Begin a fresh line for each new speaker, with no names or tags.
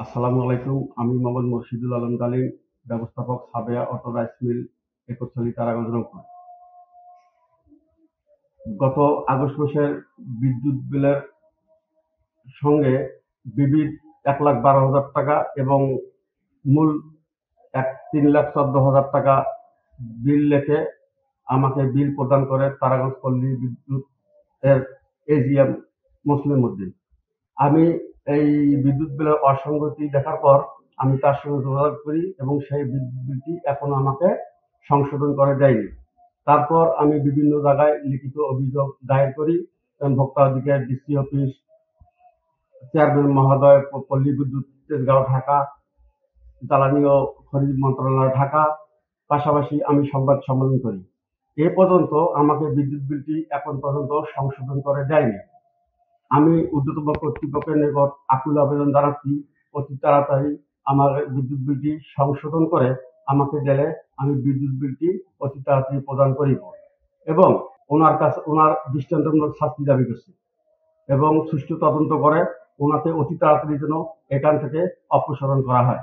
আসসালামু আলাইকুম। আমি মোহাম্মদ মুর্শিদুল আলম কালীম, ব্যবস্থাপক সাবেয়া অটো রাইস মিল, একচ্ছলি তারাগঞ্জ রংপুর। গত আগস্ট মাসের বিদ্যুৎ বিলের সঙ্গে বিবিধ ১,১২,০০০ টাকা এবং মূল ৩,১৪,০০০ টাকা বিল লেখে আমাকে বিল প্রদান করে তারাগঞ্জ পল্লী বিদ্যুৎ এর এজিএম মুসলিম উদ্দিন। আমি এই বিদ্যুৎ বিলের অসঙ্গতি দেখার পর আমি তার সঙ্গে যোগাযোগ করি এবং সেই বিদ্যুৎ বিলটি এখনো আমাকে সংশোধন করে দেয়নি। তারপর আমি বিভিন্ন জায়গায় লিখিত অভিযোগ দায়ের করি এবং ভোক্তা অধিকার ডিসি অফিস, চেয়ারম্যান মহোদয়, পল্লী বিদ্যুৎ তেজগাঁও ঢাকা, জ্বালানি ও খনিজ মন্ত্রণালয় ঢাকা, পাশাপাশি আমি সংবাদ সম্মেলন করি। এ পর্যন্ত আমাকে বিদ্যুৎ বিলটি এখন পর্যন্ত সংশোধন করে দেয়নি। আমি ঊর্ধ্বতন কর্তৃপক্ষের নিকট আকুল আবেদন জানাচ্ছি, অতি তাড়াতাড়ি আমার বিদ্যুৎ বিলটি সংশোধন করে আমাকে দিলে আমি বিদ্যুৎ বিলটি অতি তাড়াতাড়ি প্রদান করিব এবং ওনার দৃষ্টান্তমূলক শাস্তি দাবি করছি এবং সুষ্ঠু তদন্ত করে ওনাকে অতি তাড়াতাড়ি যেন এখান থেকে অপসারণ করা হয়।